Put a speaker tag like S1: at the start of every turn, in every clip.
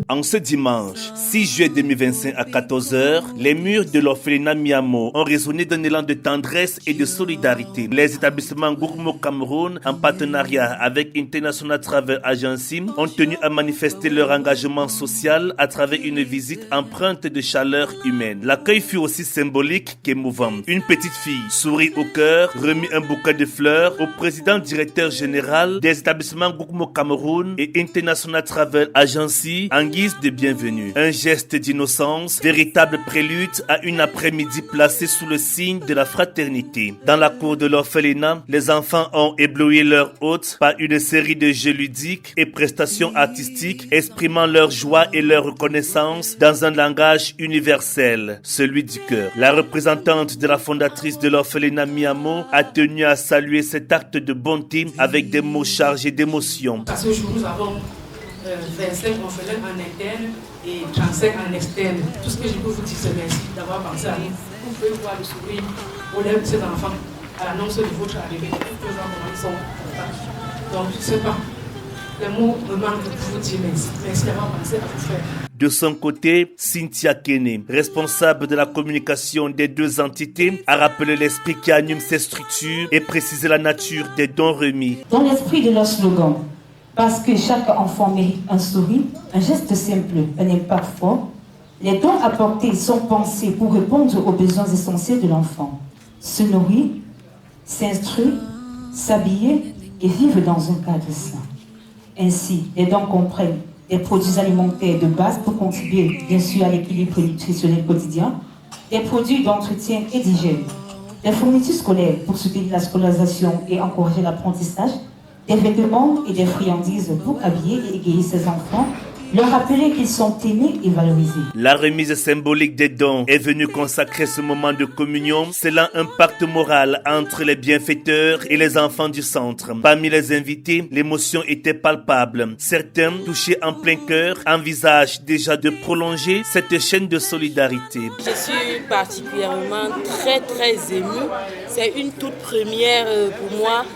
S1: En ce dimanche 6 juillet 2025 à 14h, les murs de l'orphelinat Miamo ont résonné d'un élan de tendresse et de solidarité. Les établissements Gourmo Cameroun, en partenariat avec International Travel Agency, ont tenu à manifester leur engagement social à travers une visite empreinte de chaleur humaine. L'accueil fut aussi symbolique qu'émouvant. Une petite fille, sourit au cœur, remit un bouquet de fleurs au président directeur général des établissements Gourmo Cameroun et International Travel Agency en guise de bienvenue. Un geste d'innocence, véritable prélude à une après-midi placée sous le signe de la fraternité. Dans la cour de l'orphelinat, les enfants ont ébloui leur hôte par une série de jeux ludiques et prestations artistiques exprimant leur joie et leur reconnaissance dans un langage universel, celui du cœur. La représentante de la fondatrice de l'orphelinat Miamo a tenu à saluer cet acte de bonté avec des mots chargés d'émotion.
S2: À ce jour, nous avons 25 orphelins en interne et 35 en externe. Tout ce que je peux vous dire, c'est merci d'avoir pensé à nous. Vous pouvez voir le sourire aux lèvres de ces enfants à l'annonce de votre arrivée. Tous les enfants sont contents. Donc, je ne sais pas. Les mots me manquent pour vous dire merci. Merci d'avoir pensé à vous faire.
S1: De son côté, Cynthia Kene, responsable de la communication des deux entités, a rappelé l'esprit qui anime ces structures et précisé la nature des dons remis.
S3: Dans l'esprit de leur slogan, parce que chaque enfant mérite un sourire, un geste simple, un impact fort, les dons apportés sont pensés pour répondre aux besoins essentiels de l'enfant. Se nourrir, s'instruire, s'habiller et vivre dans un cadre sain. Ainsi, les dons comprennent des produits alimentaires de base pour contribuer bien sûr à l'équilibre nutritionnel quotidien, des produits d'entretien et d'hygiène, des fournitures scolaires pour soutenir la scolarisation et encourager l'apprentissage, des vêtements et des friandises pour habiller et égayer ses enfants, leur rappeler qu'ils sont aimés et valorisés.
S1: La remise symbolique des dons est venue consacrer ce moment de communion, scellant un pacte moral entre les bienfaiteurs et les enfants du centre. Parmi les invités, l'émotion était palpable. Certains, touchés en plein cœur, envisagent déjà de prolonger cette chaîne de solidarité.
S4: Je suis particulièrement très émue. C'est une toute première pour moi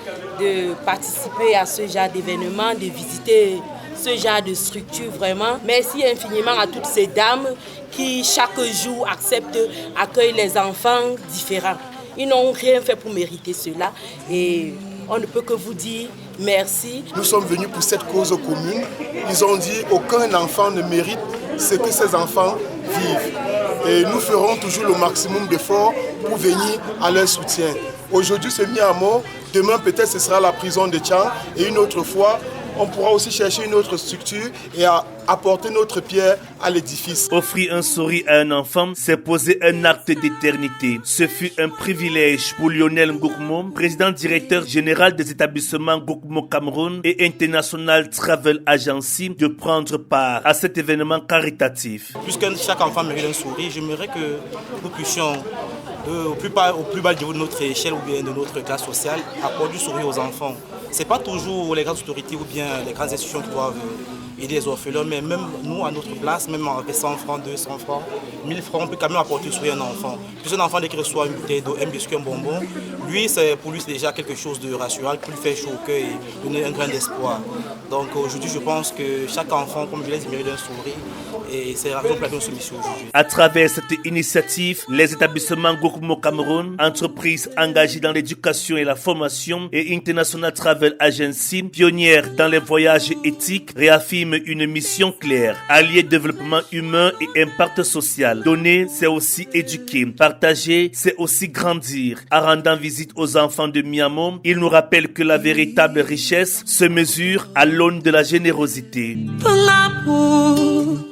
S4: de participer à ce genre d'événement, de visiter ce genre de structure vraiment. Merci infiniment à toutes ces dames qui chaque jour acceptent, accueillent les enfants différents. Ils n'ont rien fait pour mériter cela et on ne peut que vous dire merci.
S5: Nous sommes venus pour cette cause commune. Ils ont dit aucun enfant ne mérite ce que ces enfants vivent. Et nous ferons toujours le maximum d'efforts pour venir à leur soutien. Aujourd'hui c'est Miamo, demain peut-être ce sera la prison de Tchang et une autre fois on pourra aussi chercher une autre structure et apporter notre pierre à l'édifice.
S1: Offrir un sourire à un enfant, c'est poser un acte d'éternité. Ce fut un privilège pour Lionel Gourmo, président directeur général des établissements Gourmo Cameroun et International Travel Agency, de prendre part à cet événement caritatif.
S6: Puisque chaque enfant mérite un sourire, j'aimerais que nous puissions au plus bas niveau de notre échelle ou bien de notre classe sociale, apporter du sourire aux enfants. Ce n'est pas toujours les grandes autorités ou bien les grandes institutions qui doivent aider les orphelins, mais même nous, à notre place, même avec 100 francs, 200 francs, 1000 francs, on peut quand même apporter du sourire à un enfant. Puis un enfant, dès qu'il reçoit une bouteille d'eau, un biscuit, un bonbon, pour lui, c'est déjà quelque chose de rassurant, qui lui fait chaud au cœur et donner un grain d'espoir. Donc aujourd'hui, je pense que chaque enfant, comme je l'ai dit, mérite un sourire. Et c'est la raison pour laquelle nous sommes ici aujourd'hui.
S1: À travers cette initiative, les établissements Gourmo Cameroun, entreprises engagées dans l'éducation et la formation, et International Travel Agency, pionnière dans les voyages éthiques, réaffirment une mission claire: allier développement humain et impact social. Donner, c'est aussi éduquer. Partager, c'est aussi grandir. En rendant visite aux enfants de Miamo, il nous rappelle que la véritable richesse se mesure à l'aune de la générosité.
S7: Pengapu